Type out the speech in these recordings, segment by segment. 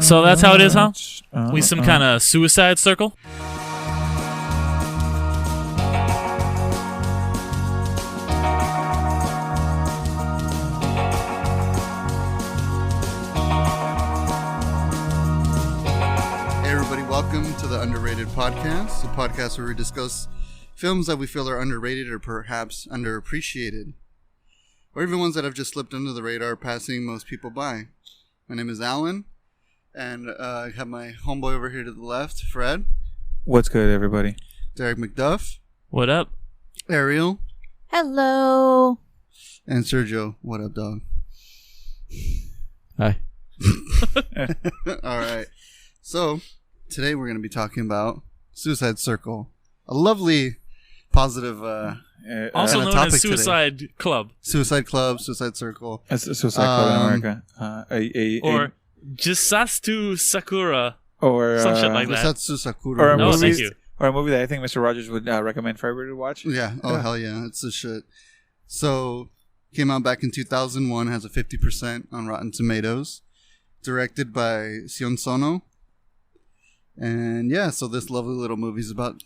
So that's how it is, huh? We some kind of suicide circle? Hey everybody, welcome to the Underrated Podcast, a podcast where we discuss films that we feel are underrated or perhaps underappreciated, or even ones that have just slipped under the radar, passing most people by. My name is Alan, and I have my homeboy over here to the left, Fred. What's good, everybody? Derek McDuff. What up? Ariel. Hello. And Sergio. What up, dog? Hi. All right. So, today we're going to be talking about Suicide Circle. A lovely, positive Also known topic as Suicide today. Club. Suicide Club, Suicide Circle. It's a Suicide Club in America. Or Jisastu Sakura. Or some shit like that. Misatsu Sakura. Or a No, movie, thank you. Or a movie that I think Mr. Rogers would recommend for everybody to watch. Yeah. Oh, hell yeah. It's the shit. So, came out back in 2001, has a 50% on Rotten Tomatoes. Directed by Sion Sono. And yeah, so this lovely little movie is about,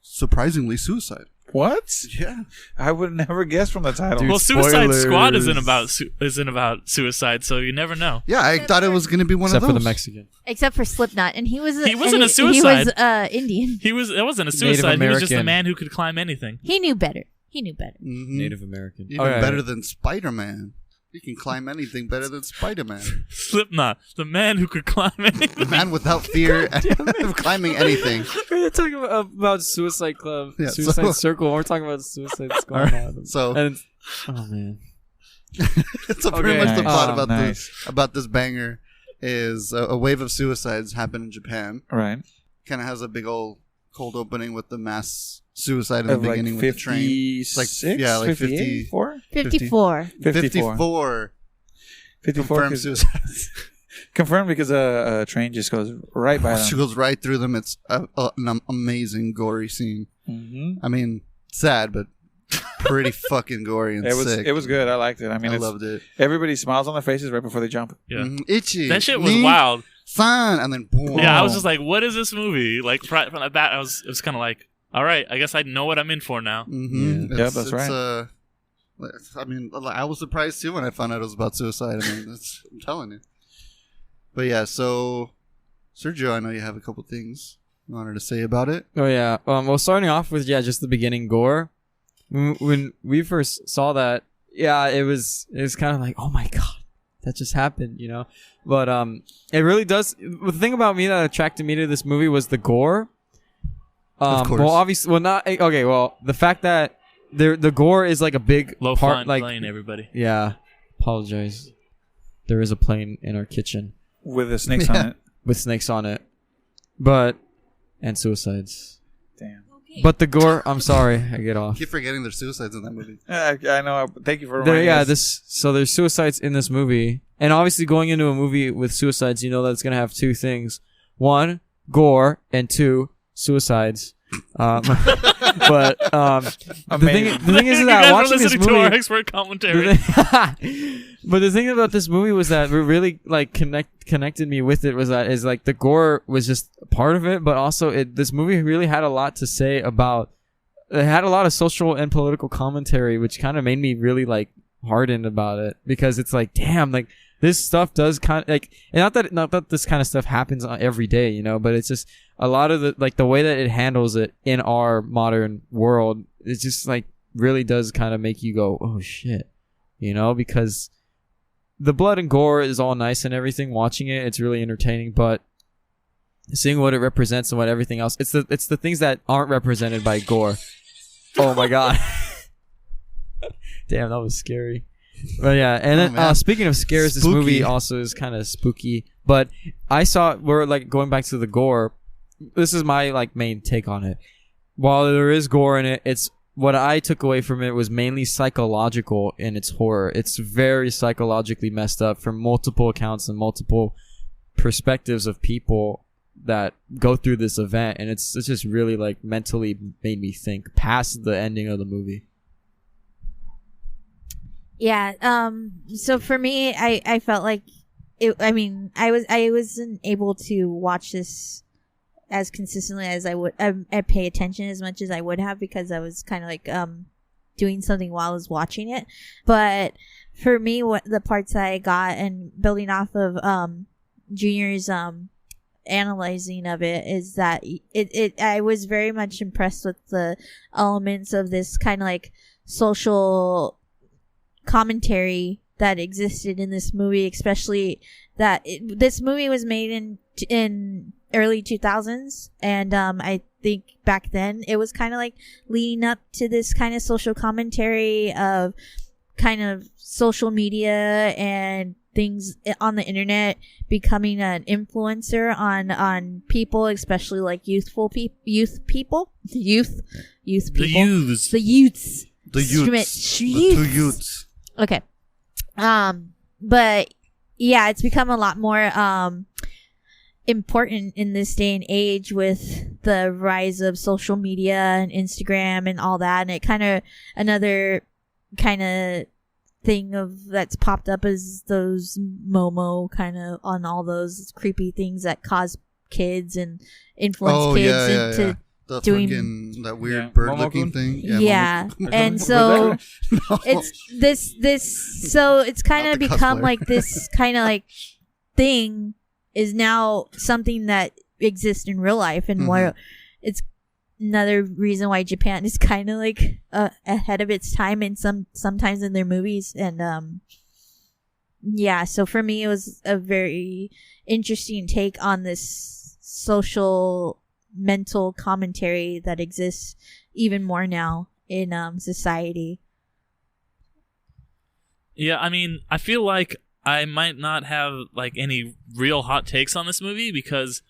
surprisingly, suicide. What? Yeah. I would never guess from the title. Dude, Well, Suicide spoilers. Squad isn't about suicide, so you never know. Yeah, I thought it was going to be one Except of for those. the Mexican. Except for Slipknot, and he wasn't a suicide. He was Indian. It wasn't a suicide. He was just a American. man who could climb anything. He knew better. Mhm. Native American. Even better than Spider-Man. You can climb anything better than Spider-Man. Slipknot, the man who could climb anything. The man without fear of climbing anything. We're talking about Suicide Club, Yeah, Suicide so- Circle. We're talking about Suicide Squad now. So, And oh man, so pretty Okay. much the plot Oh, about this banger is a wave of suicides happen in Japan. Right. Kind of has a big old cold opening with the mass suicide in the Of like beginning with the train. 56? Like, yeah, like 54? 54. 54 54 confirmed 'cause- suicides. Confirmed because a train just goes right by She them. goes right through them. It's an amazing, gory scene. Mm-hmm. I mean, sad, but pretty fucking gory and sick. It was good. I liked it. I mean, I it's, loved it. everybody smiles on their faces right before they jump. Yeah. Itchy. That shit was Me, wild. Son, and then boom. Yeah, I was just like, what is this movie? Like, from the bat, it was kind of like, all right, I guess I know what I'm in for now. Mm-hmm. Yeah, that's right. I mean, I was surprised too when I found out it was about suicide. I mean, I'm telling you. But yeah, so Sergio, I know you have a couple things you wanted to say about it. oh yeah. Well, starting off with just the beginning gore. When we first saw that, it was kind of like, oh my god, that just happened, you know. But it really does. The thing about me that attracted me to this movie was the gore. Of course. Well, obviously, not okay. Well, the fact that the gore is like a big Low part, flying like plane, everybody. yeah. Apologize. There is a plane in our kitchen With the snakes on it. with snakes on it, and suicides. Damn. But the gore, I'm sorry, I get I off. keep forgetting there's suicides in that movie. I know. Thank you for reminding us. So there's suicides in this movie, and obviously going into a movie with suicides, you know that it's gonna have two things: one, gore, and two, suicides. But the thing is You that guys watching are this listening to our movie. expert commentary. But the thing about this movie was that it really like connected me with it was like the gore was just part of it, but also this movie really had a lot to say about. It had a lot of social and political commentary, which kind of made me really like hardened about it because it's like, damn, like this stuff does kind of like, and not that this kind of stuff happens every day, you know, but it's just a lot of the way that it handles it in our modern world. It just like really does kind of make you go, oh shit, you know, because the blood and gore is all nice and everything. Watching it's really entertaining, but seeing what it represents and what everything else, it's the things that aren't represented by gore. Oh my god. Damn, that was scary. But yeah, and then speaking of scares, this movie also is kind of spooky. But we're like going back to the gore. This is my like main take on it. While there is gore in it, it's what I took away from it was mainly psychological in its horror. It's very psychologically messed up from multiple accounts and multiple perspectives of people that go through this event, and it's just really like mentally made me think past the ending of the movie. Yeah. So for me, I felt like I wasn't able to watch this as consistently as I would. I pay attention as much as I would have because I was kind of like doing something while I was watching it. But for me, what the parts that I got and building off of Junior's analyzing of it is that I was very much impressed with the elements of this kind of like social commentary that existed in this movie, especially that this movie was made in early 2000s, and I think back then it was kind of like leading up to this kind of social commentary of kind of social media and things on the internet becoming an influencer on people, especially like youth people. Okay. But yeah, it's become a lot more important in this day and age with the rise of social media and Instagram and all that. And it kind of, another kind of thing of that's popped up is those Momo kind of on all those creepy things that cause kids and influence kids into the doing fucking, that weird bird looking thing. Yeah. And so it's this so it's kind of become like this kind of like thing is now something that exists in real life, and where it's another reason why Japan is kind of like ahead of its time in sometimes in their movies. And yeah, so for me it was a very interesting take on this social mental commentary that exists even more now in society. Yeah, I mean, I feel like I might not have like any real hot takes on this movie, because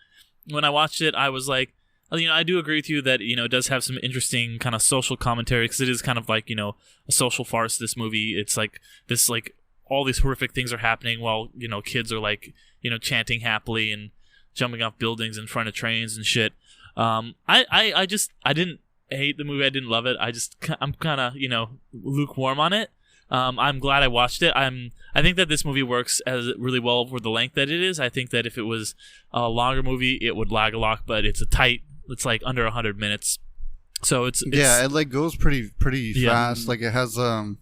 when I watched it I was like, I do agree with you that, it does have some interesting kind of social commentary, because it is kind of like, a social farce, this movie. It's like this, like, all these horrific things are happening while, kids are like, chanting happily and jumping off buildings in front of trains and shit. I didn't hate the movie. I didn't love it. I'm kind of, lukewarm on it. I'm glad I watched it. I think that this movie works as really well for the length that it is. I think that if it was a longer movie, it would lag a lot, but it's it's like under 100 minutes. So it's it like goes pretty fast. Like it has a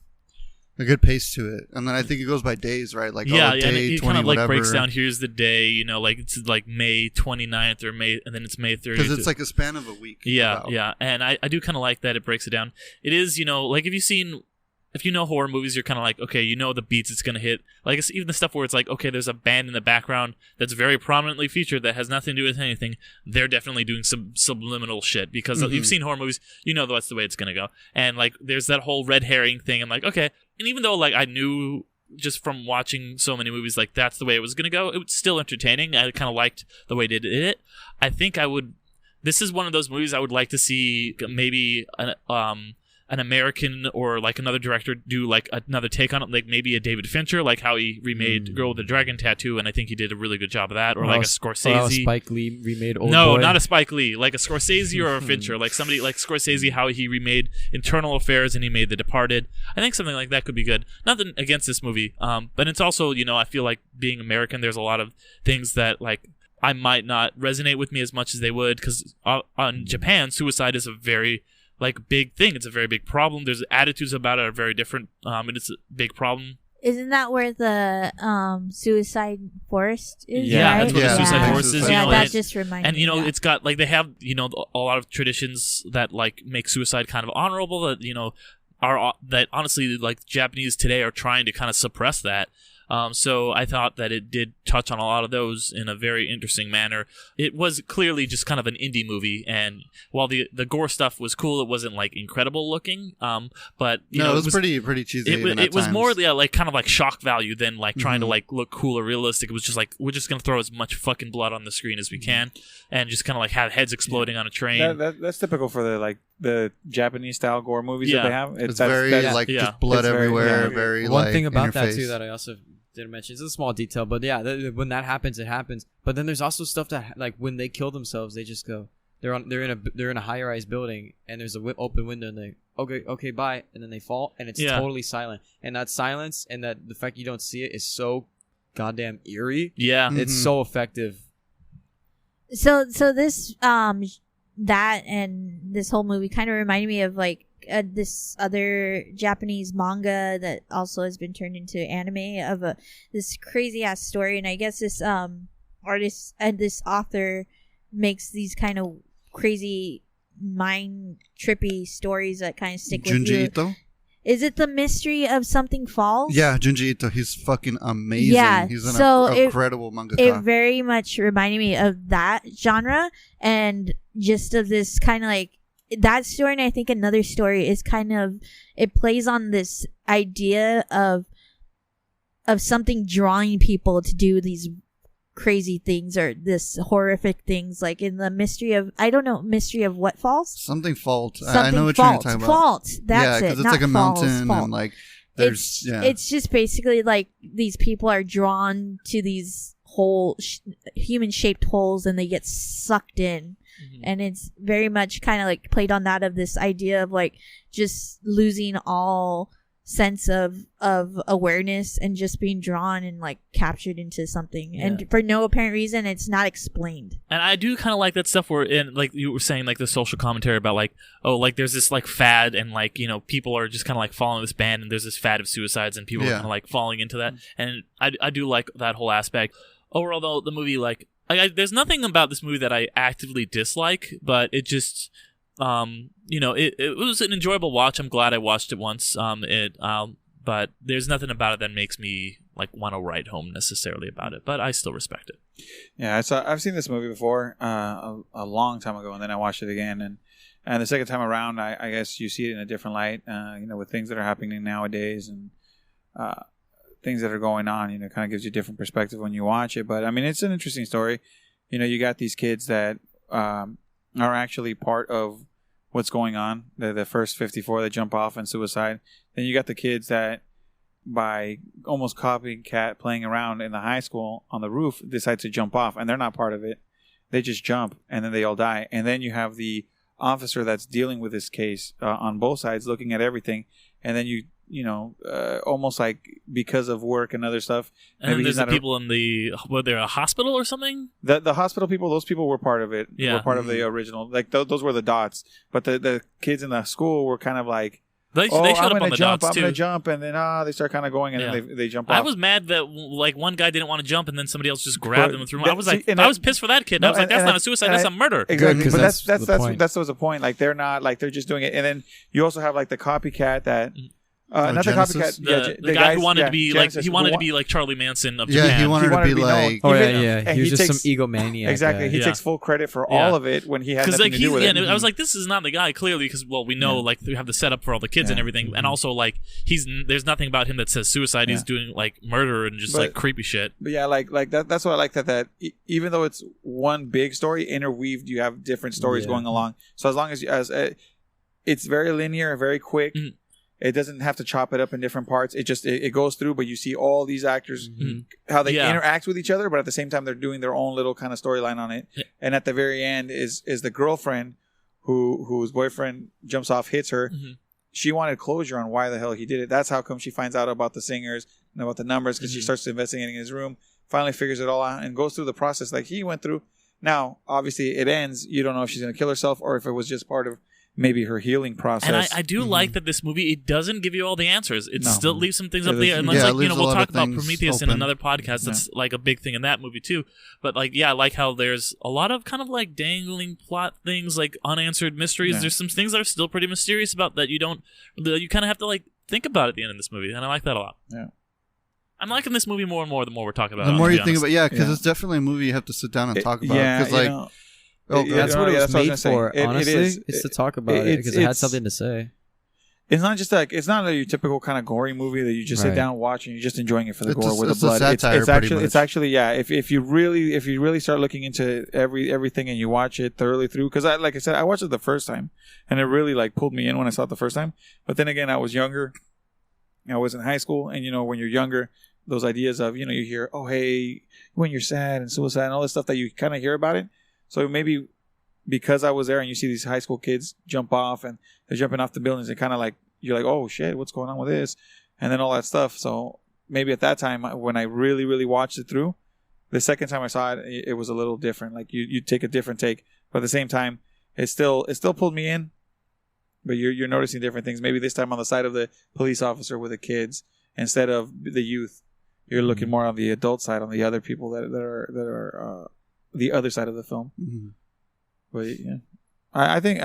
good pace to it, and then I think it goes by days, right? Like day and it kind of like breaks down. Here's the day, like it's like May 29th or May, and then it's May 30th. Because it's like a span of a week. Yeah, and I do kind of like that it breaks it down. It is, like if you know horror movies, you're kind of like, okay, the beats it's going to hit. Like, it's even the stuff where it's like, okay, there's a band in the background that's very prominently featured that has nothing to do with anything. They're definitely doing some subliminal shit, because you've seen horror movies, that's the way it's going to go. And, like, there's that whole red herring thing. I'm like, okay. And even though, like, I knew just from watching so many movies, like, that's the way it was going to go, it was still entertaining. I kind of liked the way they did it. I think this is one of those movies I would like to see maybe an American or like another director do like another take on it, like maybe a David Fincher, like how he remade Girl with the Dragon Tattoo, and I think he did a really good job of that. Or like a Scorsese. Or Spike Lee remade Old No, Boy. not a Spike Lee, like a Scorsese or a Fincher, like somebody like Scorsese, how he remade Internal Affairs and he made The Departed. I think something like that could be good. Nothing against this movie, but it's also, I feel like being American, there's a lot of things that like I might not resonate with me as much as they would, because on Japan, suicide is a very like big thing. It's a very big problem. There's attitudes about it are very different, and it's a big problem. Isn't that where the suicide forest is? Yeah, right? that's where the suicide forest is. Yeah, that just reminded me. And it's got like they have a lot of traditions that like make suicide kind of honorable. That are that honestly like Japanese today are trying to kind of suppress that. So I thought that it did touch on a lot of those in a very interesting manner. It was clearly just kind of an indie movie, and while the gore stuff was cool, it wasn't like incredible looking. But it was pretty cheesy. It was more like kind of like shock value than like trying to like look cool or realistic. It was just like, we're just gonna throw as much fucking blood on the screen as we can, and just kind of like have heads exploding on a train. That's typical for the Japanese style gore movies that they have. It's very just blood everywhere. Very one thing about that face. too that I also didn't mention. It's a small detail, but yeah, when that happens, it happens. But then there's also stuff that like when they kill themselves, they just go. They're in a high-rise building, and there's a open window, and they okay bye, and then they fall, and it's totally silent. And that silence and that the fact you don't see it is so goddamn eerie. Yeah. It's so effective. So this that and this whole movie kind of reminded me of like this other Japanese manga that also has been turned into anime of this crazy ass story, and I guess this artist and this author makes these kind of crazy mind trippy stories that kind of stick with you. Ito? Is it The Mystery of Something Falls? Yeah, Junji Ito. He's fucking amazing. Yeah, He's an incredible mangaka. It very much reminded me of that genre and just of this kind of like that story. And I think another story is kind of, it plays on this idea of something drawing people to do these crazy things or this horrific things, like in the Mystery of what falls? Something Fault. Something I know what fault. you're talking about. Fault. That's yeah, it. because it's Not like a falls, mountain fault. and like there's It's just basically like these people are drawn to these human shaped holes and they get sucked in. Mm-hmm. And it's very much kind of like played on that of this idea of like just losing all sense of awareness and just being drawn and like captured into something, and for no apparent reason. It's not explained. And I do kind of like that stuff where, in like you were saying, like the social commentary about like, oh, like there's this like fad and like, you know, people are just kind of like following this band and there's this fad of suicides and people are kind of like falling into that, and I do like that whole aspect. Overall though, the movie, like there's nothing about this movie that I actively dislike, but it just you know, it was an enjoyable watch. I'm glad I watched it once. But there's nothing about it that makes me like want to write home necessarily about it. But I still respect it. Yeah, I've seen this movie before a long time ago, and then I watched it again, and the second time around, I guess you see it in a different light. You know, with things that are happening nowadays and things that are going on, you know, kind of gives you a different perspective when you watch it. But I mean, it's an interesting story. You know, you got these kids that are actually part of what's going on. The first 54 that jump off and suicide. Then you got the kids that, by almost copycat playing around in the high school on the roof, decide to jump off, and they're not part of it. They just jump, and then they all die. And then you have the officer that's dealing with this case on both sides, looking at everything. And then you know, almost like because of work and other stuff. And then there's the people in were there a hospital or something? The hospital people, those people were part of it. Yeah. Were part of the original. Like those were the dots. But the kids in the school were kind of like, they showed up on the dots I'm too. going to jump, and then they start kind of going, and then they jump off. I was mad that like one guy didn't want to jump, and then somebody else just grabbed him and threw him. I was like, I was pissed for that kid. I was like, that's not a suicide, that's a murder. Exactly, Good, but that's the point. Like they're not, like they're just doing it, and then you also have like the copycat that. Not Genesis? the copycat. The guy who wanted to be Genesis, like, he wanted to be like Charlie Manson of Yeah, Japan. he wanted to be like. Oh Even- yeah. and He was he just takes- some egomaniac. Exactly. guy. He takes full credit for all of it when he had nothing like to do with it. I was like, this is not the guy, clearly, because we know like we have the setup for all the kids and everything, and also like there's nothing about him that says suicide. He's doing like murder and just like creepy shit. But yeah, like that. That's what I like that even though it's one big story, interweaved, you have different stories going along. So as long as it's very linear, very quick. Mm-hmm. It doesn't have to chop it up in different parts. It just it goes through, but you see all these actors how they interact with each other, but at the same time they're doing their own little kind of storyline on it. Yeah. And at the very end is the girlfriend whose boyfriend jumps off, hits her. Mm-hmm. She wanted closure on why the hell he did it. That's how come she finds out about the singers and about the numbers, because she starts investigating his room, finally figures it all out, and goes through the process like he went through. Now, obviously, it ends. You don't know if she's going to kill herself or if it was just part of maybe her healing process. And I do like that this movie, it doesn't give you all the answers. It still leaves some things up there. And like, you know, we'll talk about Prometheus in another podcast. That's like a big thing in that movie too. But like, yeah, I like how there's a lot of kind of like dangling plot things, like unanswered mysteries. Yeah. There's some things that are still pretty mysterious about that you kind of have to like think about at the end of this movie. And I like that a lot. Yeah. I'm liking this movie more and more the more we're talking about it. The more you think about it, because it's definitely a movie you have to sit down and talk about. Because like, that's what it was made for. Honestly, it's to talk about it because it had something to say. It's not just like, it's not your typical kind of gory movie that you just sit down and watch and you're just enjoying it for the gore with the blood. It's actually if you really start looking into everything and you watch it thoroughly through, because like I said, I watched it the first time and it really like pulled me in when I saw it the first time. But then again, I was younger. I was in high school, and you know, when you're younger, those ideas of, you know, you hear, oh hey, when you're sad and suicide and all this stuff that you kind of hear about it. So maybe because I was there and you see these high school kids jump off and they're jumping off the buildings, and kind of like, you're like, oh shit, what's going on with this? And then all that stuff. So maybe at that time when I really, really watched it through, the second time I saw it, it was a little different. Like you take a different take, but at the same time, it still pulled me in. But you're noticing different things. Maybe this time on the side of the police officer with the kids instead of the youth, you're looking more on the adult side, on the other people that are the other side of the film. Mm-hmm. But yeah, I think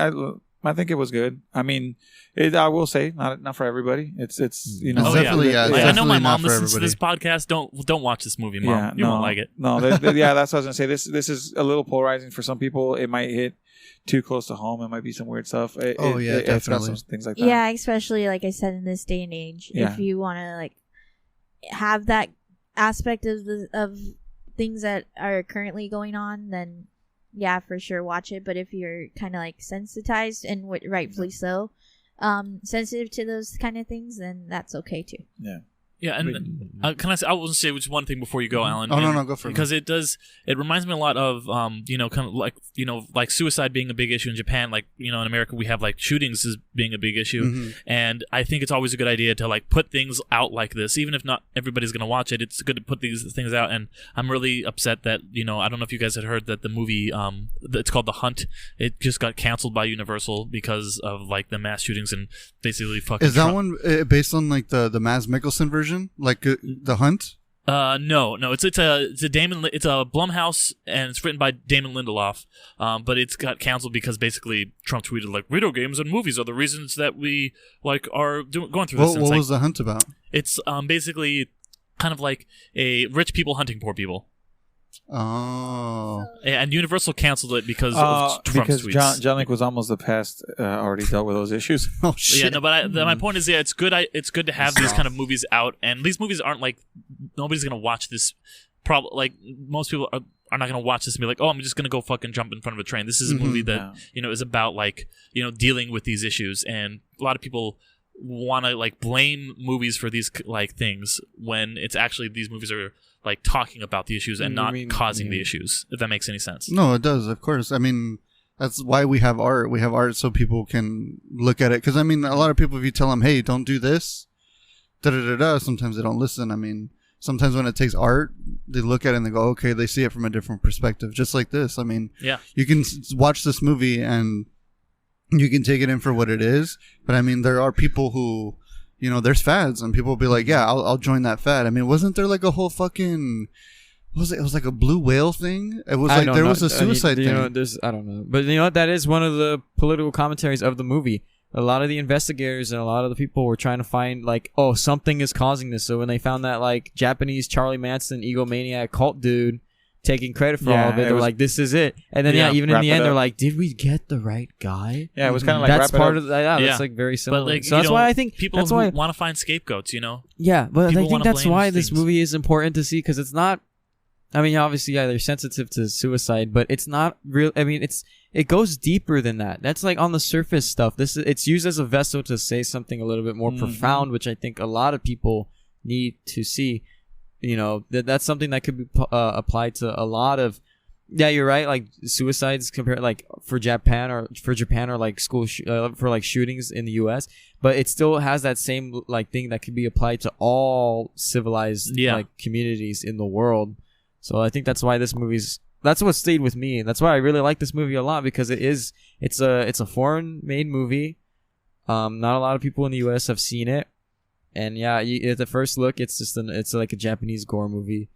it was good. I mean, I will say not for everybody. It's you know. It's definitely, yeah. I know my mom listens to this podcast. Don't watch this movie, Mom. Yeah, you won't like it. No, yeah, that's what I was gonna say. This is a little polarizing for some people. It might hit too close to home. It might be some weird stuff. Definitely. It's got some things like that. Yeah, especially like I said in this day and age, if you want to like have that aspect of things that are currently going on, then yeah, for sure watch it. But if you're kind of like sensitized and rightfully so, sensitive to those kind of things, then that's okay too. Yeah. Yeah, and can I say? I will say just one thing before you go, Alan. Oh no, go for it. Because it does. It reminds me a lot of kind of like suicide being a big issue in Japan. Like in America we have like shootings as being a big issue, and I think it's always a good idea to like put things out like this, even if not everybody's gonna watch it. It's good to put these things out, and I'm really upset that I don't know if you guys had heard that the movie it's called The Hunt. It just got canceled by Universal because of like the mass shootings and basically fucking. Is that one based on like the Mads Mikkelsen version? Like The Hunt? No. It's a Blumhouse, and it's written by Damon Lindelof. But it's got canceled because basically Trump tweeted like video games and movies are the reasons that we like are going through this. What was The Hunt about? It's basically kind of like a rich people hunting poor people. Oh. And Universal canceled it because of Trump's tweets. Because John Wick was almost the past already dealt with those issues. Oh shit! Yeah, no, but my point is, it's good. It's good to have these kind of movies out, and these movies aren't like nobody's gonna watch this. Like most people are not gonna watch this and be like, oh, I'm just gonna go fucking jump in front of a train. This is a movie that is about like dealing with these issues, and a lot of people want to like blame movies for these like things when it's actually these movies are like talking about the issues and not causing the issues, if that makes any sense. No, it does, of course. I mean, that's why we have art. We have art so people can look at it. Because, I mean, a lot of people, if you tell them, hey, don't do this, sometimes they don't listen. I mean, sometimes when it takes art, they look at it and they go, okay, they see it from a different perspective. Just like this. I mean, you can watch this movie and you can take it in for what it is. But, I mean, there are people who... there's fads, and people will be like, yeah, I'll join that fad. I mean, wasn't there like a whole fucking... What was it? It was like a blue whale thing? It was like there was a suicide thing. I don't know. But that is one of the political commentaries of the movie. A lot of the investigators and a lot of the people were trying to find, like, oh, something is causing this. So when they found that, like, Japanese Charlie Manson egomaniac cult dude taking credit for all of it, they were like, this is it. And then even in the end they're like, did we get the right guy? Yeah, it was kind of like that's part of that. That's like very similar. But, like, so that's why I think people want to find scapegoats. Yeah, but people I think that's why this things. movie is important to see, because it's not. I mean, obviously, yeah, they're sensitive to suicide, but it's not real. I mean, it goes deeper than that. That's like on the surface stuff. It's used as a vessel to say something a little bit more profound, which I think a lot of people need to see. That's something that could be applied to a lot of. Yeah, you're right. Like suicides compared, like for Japan or like school for like shootings in the U.S. But it still has that same like thing that could be applied to all civilized like communities in the world. So I think that's why that's what stayed with me. That's why I really like this movie a lot, because it's a foreign made movie. Not a lot of people in the U.S. have seen it. And yeah, at the first look, it's like a Japanese gore movie,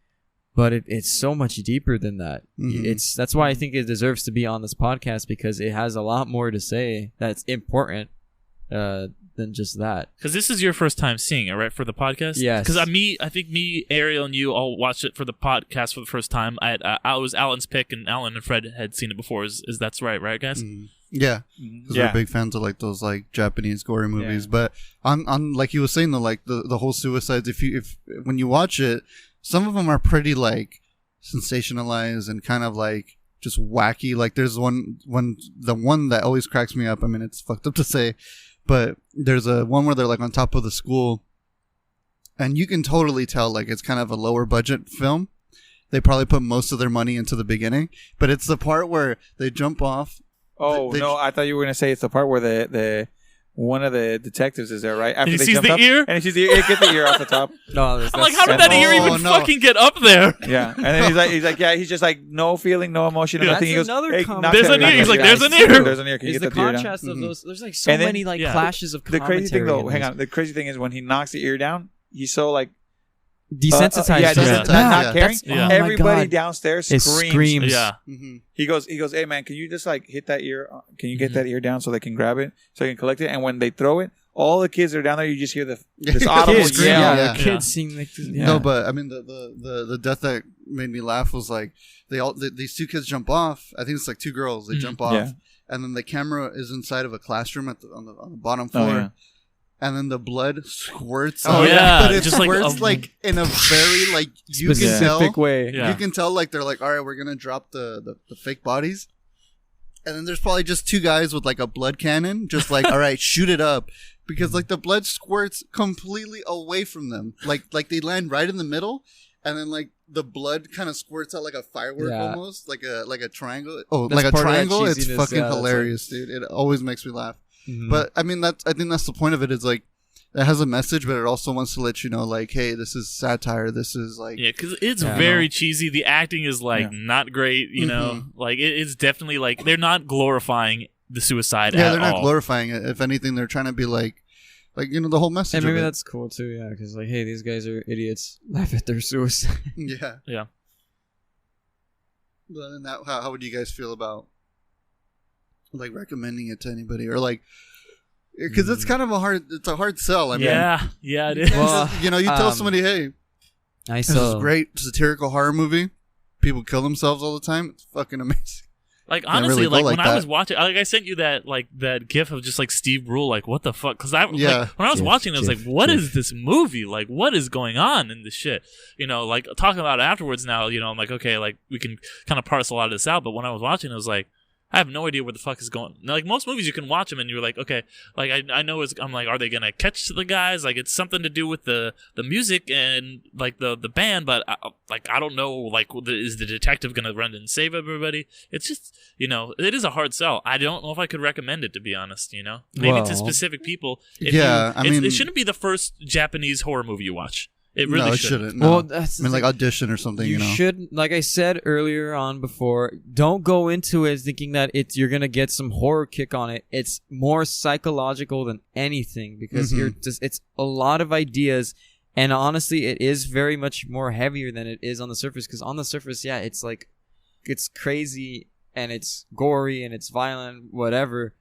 but it's so much deeper than that. That's why I think it deserves to be on this podcast, because it has a lot more to say that's important than just that. Because this is your first time seeing it, right, for the podcast? Yes. Because I think me, Ariel, and you all watched it for the podcast for the first time. I was Alan's pick, and Alan and Fred had seen it before. Is that's right, guys? Yeah, because we're big fans of like those like Japanese gory movies. But on like you were saying, though, like the whole suicides. If when you watch it, some of them are pretty like sensationalized and kind of like just wacky. Like there's the one that always cracks me up. I mean, it's fucked up to say, but there's a one where they're like on top of the school, and you can totally tell like it's kind of a lower budget film. They probably put most of their money into the beginning, but it's the part where they jump off. Oh, no, I thought you were going to say it's the part where the one of the detectives is there, right? After he they sees jumped the up, ear? and he sees the ear, get the ear off the top. No, I'm like, how did that ear even fucking get up there? Yeah, and then he's like, yeah, he's just like no feeling, no emotion, Dude, nothing. He that's goes, another hey, comment. knock There's that an ear, ear. He's knock like, that there's ear. an ear. There's an ear. Can you Is get the that ear down? contrast of those? There's like so And then- many like Yeah. clashes of The crazy thing, commentary though, in hang this. on. The crazy thing is when he knocks the ear down, he's so like Desensitized. yeah, to it. desensitized, Yeah. not caring. That's- oh my Everybody God. downstairs It screams. screams. Yeah. Mm-hmm. He goes, hey man, can you just like hit that ear? Can you get that ear down so they can grab it, so they can collect it? And when they throw it, all the kids that are down there, you just hear this audible Kids, yell. yeah, Yeah. the kids seem like yeah. No, but I mean the death that made me laugh was like these two kids jump off. I think it's like two girls. They jump off, Yeah. and then the camera is inside of a classroom on the bottom floor. Oh, yeah. And then the blood squirts. Oh, out, yeah. but it Just like squirts a- like in a very like you can specific tell. way. Yeah. You can tell like they're like, all right, we're gonna drop the fake bodies, and then there's probably just two guys with like a blood cannon, just like, all right, shoot it up, because like the blood squirts completely away from them, like they land right in the middle, and then like the blood kind of squirts out like a firework Yeah. almost, like a triangle. Oh, That's like a part of that triangle. It's cheesiness, fucking yeah, that's hilarious, dude. It always makes me laugh. Mhm. But I mean, I think that's the point of it. Is like it has a message, but it also wants to let you know, like, hey, this is satire. This is like, Yeah, because it's Yeah. very cheesy. The acting is like Yeah. not great. You know, like it's definitely like they're not glorifying the suicide. yeah, at they're not all. glorifying it. If anything, they're trying to be like the whole message. And maybe of it. that's cool too, yeah, because like, hey, these guys are idiots. Laugh at their suicide. Yeah. Yeah. But then how would you guys feel about like recommending it to anybody, or like, because it's kind of a hard sell. I mean, yeah, it is. Well, you tell somebody, hey, I this is saw. a great satirical horror movie. People kill themselves all the time. It's fucking amazing. Like Can't honestly, really go like like when I that. was watching, like I sent you that gif of just like Steve Brule, like what the fuck? Because Yeah. like, when I was GIF, watching, I was like, GIF, what GIF. is this movie? Like, what is going on in this shit? Like talking about it afterwards now. I'm like, okay, like we can kind of parse a lot of this out. But when I was watching, it was like, I have no idea where the fuck is going. Like most movies, you can watch them and you're like, okay, like I know I'm like, are they gonna catch the guys? Like it's something to do with the music and like the band, but I don't know. Like, is the detective gonna run and save everybody? It's just it is a hard sell. I don't know if I could recommend it, to be honest. Maybe to Well, specific people. Yeah, I mean, it shouldn't be the first Japanese horror movie you watch. It really no, it shouldn't. shouldn't. No. Well, that's I mean, like audition or something. you should, like I said earlier on before, don't go into it thinking that you're gonna get some horror kick on it. It's more psychological than anything because it's a lot of ideas, and honestly, it is very much more heavier than it is on the surface. Because on the surface, yeah, it's like it's crazy and it's gory and it's violent, whatever.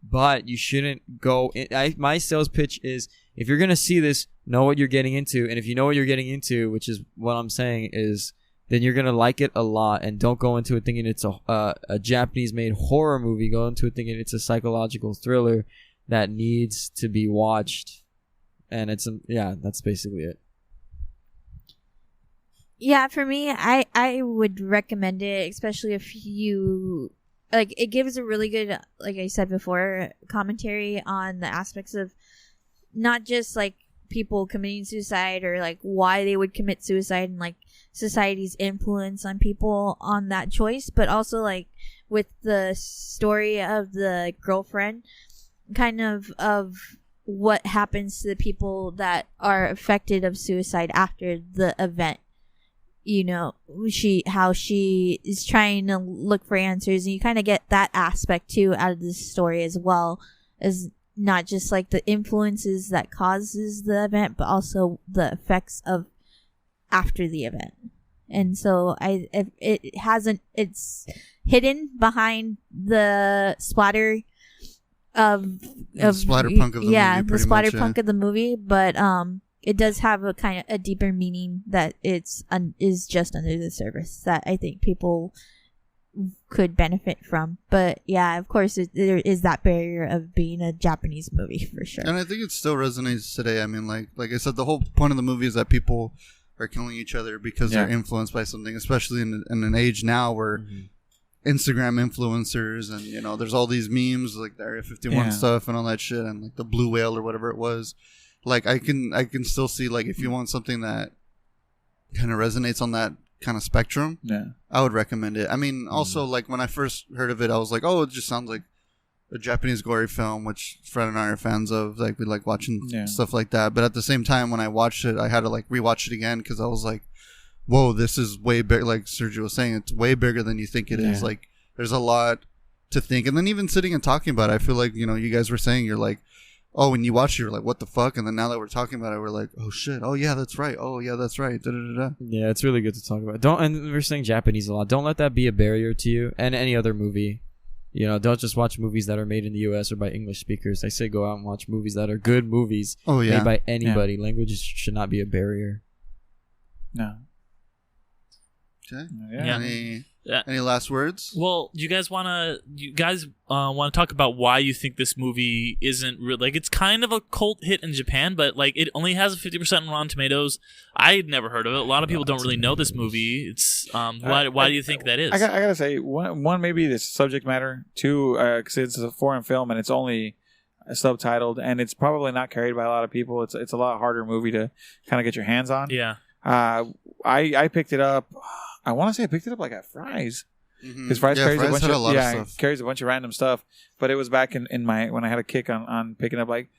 But you shouldn't go. My sales pitch is, if you're gonna see this, know what you're getting into, and if you know what you're getting into, which is what I'm saying, is then you're gonna like it a lot. And don't go into it thinking it's a Japanese-made horror movie. Go into it thinking it's a psychological thriller that needs to be watched. And that's basically it. Yeah, for me, I would recommend it, especially if you like. It gives a really good, like I said before, commentary on the aspects of not just like people committing suicide or like why they would commit suicide and like society's influence on people on that choice, but also like with the story of the girlfriend, kind of what happens to the people that are affected of suicide after the event. How she is trying to look for answers, and you kind of get that aspect too out of this story, as well as not just like the influences that causes the event, but also the effects of after the event. And so it's hidden behind the splatter of splatterpunk of the movie, the pretty splatterpunk much, yeah. of the movie, but it does have a kind of a deeper meaning that is just under the surface that I think people could benefit from. But yeah, of course, there is that barrier of being a Japanese movie for sure. And I think it still resonates today. I mean, like I said, the whole point of the movie is that people are killing each other because they're influenced by something, especially in an age now where Instagram influencers and there's all these memes like the Area 51 stuff and all that shit, and like the blue whale or whatever it was. Like I can still see, like, if you want something that kind of resonates on that kind of spectrum, I would recommend it. I mean, also, like, when I first heard of it, I was like, oh, it just sounds like a Japanese gory film, which Fred and I are fans of. Like we like watching Yeah. stuff like that. But at the same time, when I watched it, I had to like rewatch it again because I was like, "Whoa, this is way big." Like Sergio was saying, it's way bigger than you think it is. Yeah. Like there's a lot to think. And then even sitting and talking about it, I feel like you guys were saying you're like, oh, when you watch it, you're like, what the fuck? And then now that we're talking about it, we're like, oh shit, oh yeah, that's right. Oh yeah, that's right. Da, da, da, da. Yeah, it's really good to talk about. And we're saying Japanese a lot. Don't let that be a barrier to you and any other movie. Don't just watch movies that are made in the U.S. or by English speakers. I say go out and watch movies that are good movies made by anybody. Yeah. Language should not be a barrier. No. Okay. Yeah. Any last words? Well, you guys want to talk about why you think this movie isn't real? Like, it's kind of a cult hit in Japan, but like it only has a 50% on Rotten Tomatoes. I'd never heard of it. A lot of people don't really know this movie. It's why do you think that is? I gotta say, one maybe the subject matter. Two, because it's a foreign film and it's only subtitled, and it's probably not carried by a lot of people. It's a lot harder movie to kind of get your hands on. Yeah. I picked it up. I want to say I picked it up like at Fry's. Because Fry's carries Fry's a bunch had of a lot of stuff. carries a bunch of random stuff. But it was back in my when I had a kick on picking up like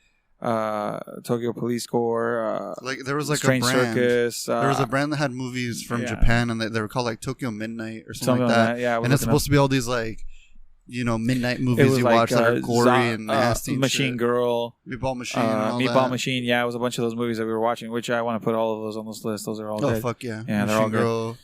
Tokyo Police Corps, like there was like Strange a brand. Circus. There was a brand that had movies from Japan, and they were called like Tokyo Midnight or something like that. Yeah, and it's supposed to be all these like midnight movies you watch that are gory and nasty. Machine Girl, Meatball Machine, and all Meatball that. Machine. Yeah, it was a bunch of those movies that we were watching, which I want to put all of those on this list. Those are all good. Oh fuck yeah! Yeah, Machine they're all Girl. good.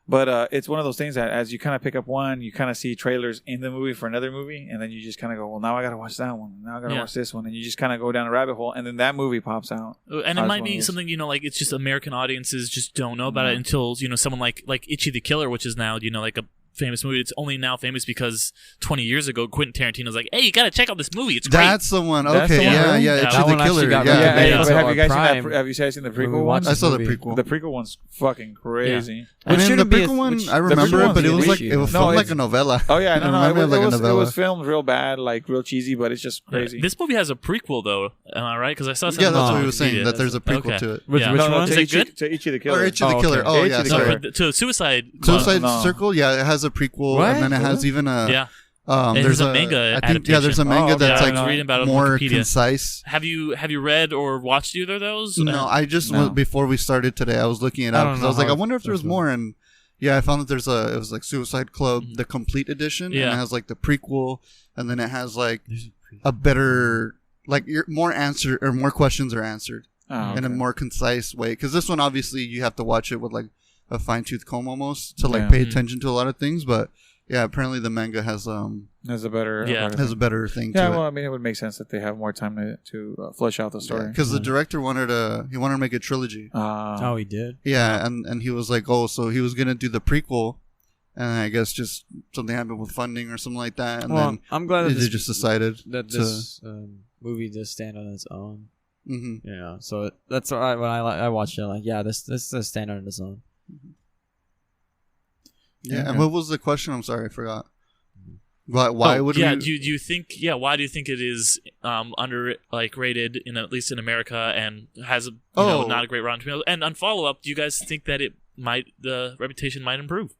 But it's one of those things that as you kind of pick up one, you kind of see trailers in the movie for another movie, and then you just kind of go, well, now I got to watch that one. Now I got to watch this one. And you just kind of go down a rabbit hole, and then that movie pops out. And it might be something, like it's just American audiences just don't know about it until, someone like Itchy the Killer, which is now, like a famous movie. It's only now famous because 20 years ago, Quentin Tarantino's like, hey, you got to check out this movie. It's great. That's the one. That's Okay, the one, yeah, right? yeah. Itchy That the one actually Killer. got Yeah. Have you guys Prime. seen the prequel one? I saw the prequel. The prequel one's fucking crazy. I mean, the prequel one, I remember it, but it was like it felt like a novella. Oh yeah, it was novella. filmed real bad, like real cheesy, but it's just crazy. This movie has a prequel though, am I right? Because I saw something. Yeah, that's on what he was saying. Wikipedia. That there's a prequel to it. Which one? Is it good? To Itchy the Killer. Or Itchy the Killer. Oh yeah, sorry. To Suicide Circle. Yeah, it has a prequel, and then it has even a. Yeah. There's a manga. I think there's a manga that's I was reading about it on more Wikipedia. Concise. Have you read or watched either of those? No, I just before we started today, I was looking it up because I was like, I wonder if there's more. And yeah, I found that it was like Suicide Club, the complete edition, and it has like the prequel, and then it has like a better, like more questions are answered in a more concise way. Because this one, obviously, you have to watch it with like a fine-tooth comb almost to like pay attention to a lot of things, but. Yeah, apparently the manga has a better thing. Yeah, to well, it. I mean, it would make sense that they have more time to flesh out the story. Because the director wanted to make a trilogy. Oh, he did. Yeah, and he was like, so he was gonna do the prequel, and I guess just something happened with funding or something like that. And then I'm glad that they just decided that this movie does stand on its own. Mm-hmm. Yeah, so that's why when I watched it, I'm like, yeah, this does stand on its own. Mm-hmm. Yeah, and what was the question? I'm sorry, I forgot. Why would we? Do you think? Yeah, why do you think it is under rated at least in America and has not a great Rotten Tomatoes? And on follow up, do you guys think that the reputation might improve?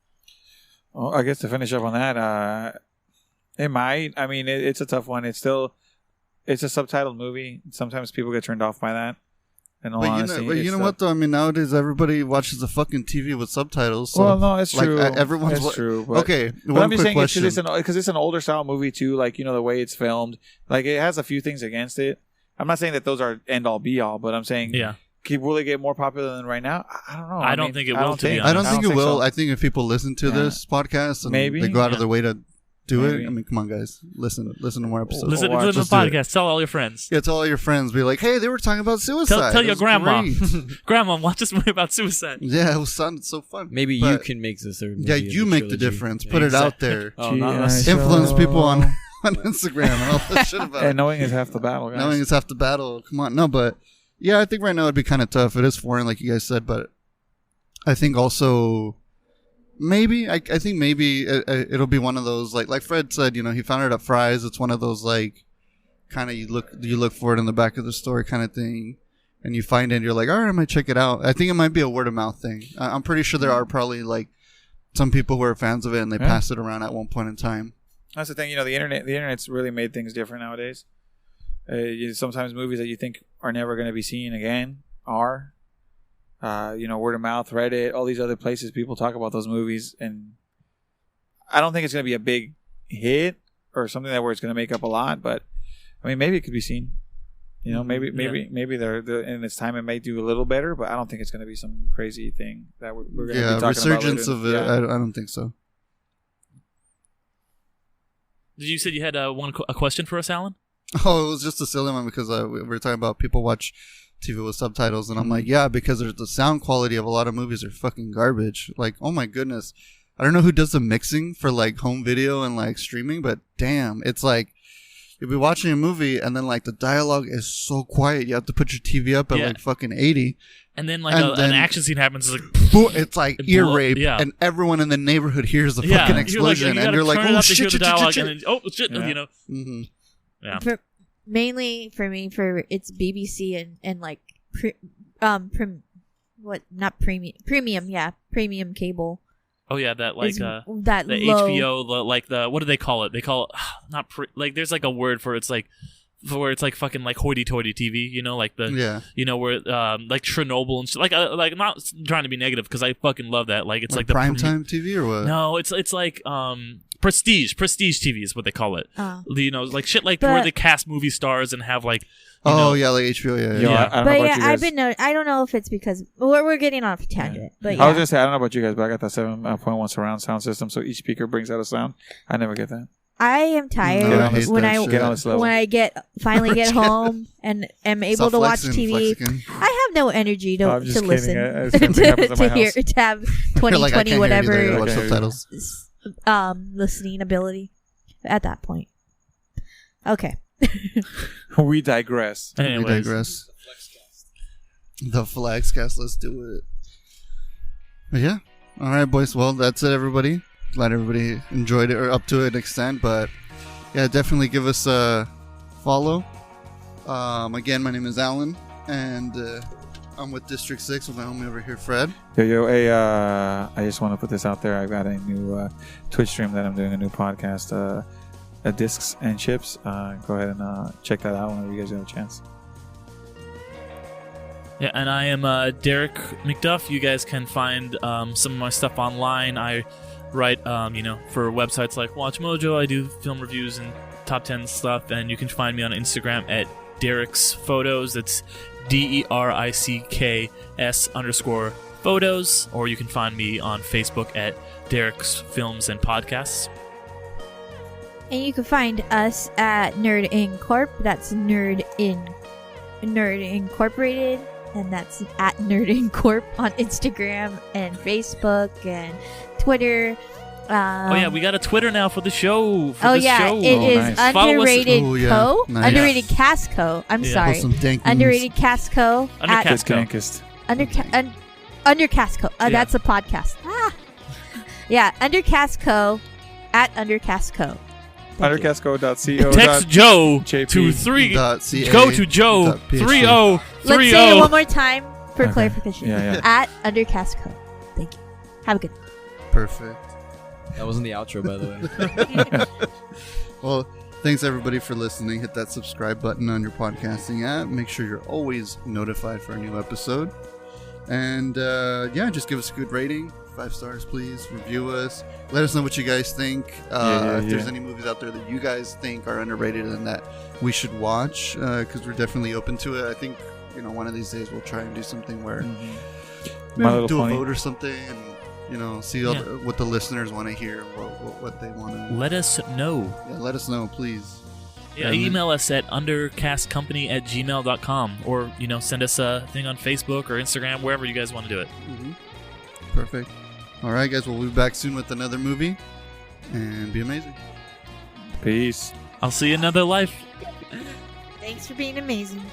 Well, I guess to finish up on that, it might. I mean, it's a tough one. It's a subtitled movie. Sometimes people get turned off by that. But you know what though? I mean, nowadays everybody watches the fucking TV with subtitles. So well, no, it's true. Everyone's true. But, okay, but I'm just saying because it's an older style movie too. Like the way it's filmed, like it has a few things against it. I'm not saying that those are end all be all, but I'm saying will it get more popular than right now? I don't know. I don't think it will. I don't think it will. I think if people listen to this podcast and they go out of their way to do it. I mean, come on, guys. Listen to more episodes. Listen to the podcast. Tell all your friends. Yeah, tell all your friends. Be like, hey, they were talking about suicide. Tell your grandma. Grandma, watch this movie about suicide. Yeah, it sounded so fun. Maybe you can make this. Yeah, you make the difference. Put it out there. Influence people on Instagram and all that shit about it. And knowing is half the battle, guys. Knowing is half the battle. Come on. No, but yeah, I think right now it'd be kind of tough. It is foreign, like you guys said, but I think also... Maybe I think maybe it'll be one of those like Fred said, he found it at Fry's. It's one of those like kind of you look for it in the back of the store kind of thing, and you find it and you're like, all right, I might check it out. I think it might be a word of mouth thing. I'm pretty sure there are probably like some people who are fans of it and they pass it around at one point in time. That's the thing. The internet's really made things different nowadays. Sometimes movies that you think are never going to be seen again are. Word of mouth, Reddit, all these other places, people talk about those movies, and I don't think it's going to be a big hit or something that where it's going to make up a lot, but I mean, maybe it could be seen. Maybe they're in its time it may do a little better, but I don't think it's going to be some crazy thing that we're going to be talking resurgence about of it. I don't think so. Did you said you had a question for us, Alan? Oh, it was just a silly one because we were talking about people watch TV with subtitles, and I'm like, yeah, because there's the sound quality of a lot of movies are fucking garbage. Like, oh my goodness, I don't know who does the mixing for like home video and like streaming, but damn, it's like you'll be watching a movie and then like the dialogue is so quiet, you have to put your TV up at like fucking 80. And then like an action scene happens, it's like ear rape, and everyone in the neighborhood hears the fucking explosion, and you're like, oh shit, oh shit, Mm-hmm. Yeah. Mainly for me, it's BBC and like premium cable. Oh yeah, that like that the low. HBO, like the what do they call it? They call it like there's like a word for it's like. Where it's like fucking like hoity-toity TV, like the where like Chernobyl and shit. Like I'm not trying to be negative because I fucking love that. Like it's like the primetime TV or what? No, it's like prestige TV is what they call it. Like shit like where they cast movie stars and have like like HBO, I don't know if it's because we're getting off a tangent. But I was gonna say I don't know about you guys, but I got that 7.1 surround sound system, so each speaker brings out a sound. I never get that. I am tired when I finally get home and am able to watch TV. I have no energy to listen to hear to have 2020 whatever listening ability at that point. Okay. We digress. The Flexcast. Let's do it. But yeah. All right, boys. Well, that's it, everybody. Glad everybody enjoyed it, or up to an extent, but yeah, definitely give us a follow. Again, my name is Alan, and I'm with District 6 with my homie over here, Fred. Hey, I just want to put this out there. I've got a new Twitch stream that I'm doing, a new podcast, Discs and Chips. Go ahead and check that out whenever you guys have a chance. Yeah, and I am Derek McDuff. You guys can find some of my stuff online. I write, for websites like Watch Mojo. I do film reviews and top 10 stuff, and you can find me on Instagram at Derek's Photos. That's DERICKS_photos, or you can find me on Facebook at Derek's Films and Podcasts. And you can find us at Nerd Incorp. That's Nerd Incorporated, and that's at Nerd Incorp on Instagram and Facebook and Twitter. We got a Twitter now for the show. It is nice. Underrated Co. Nice. Underrated Cast Co. I'm sorry. Underrated Cast Co. Undercast. Undercast Co. That's a podcast. Undercast Co. at Undercast Co. Undercastco.co. Text Joe to 3. Go to Joe 3030. Let's say it one more time for clarification. Yeah. At Undercast Co. Thank you. Have a good one. Perfect. That wasn't the outro, by the way. Well, thanks everybody for listening. Hit that subscribe button on your podcasting app. Make sure you're always notified for a new episode. And just give us a good rating. 5 stars, please. Review us. Let us know what you guys think. If there's any movies out there that you guys think are underrated and that we should watch, because we're definitely open to it. I think one of these days we'll try and do something where we'll do a vote or something, and see what the listeners want to hear, what they want to. Let us know. Yeah, let us know, please. Yeah, email us at undercastcompany@gmail.com, or send us a thing on Facebook or Instagram, wherever you guys want to do it. Mm-hmm. Perfect. All right, guys. We'll be back soon with another movie, and be amazing. Peace. I'll see you another life. Thanks for being amazing.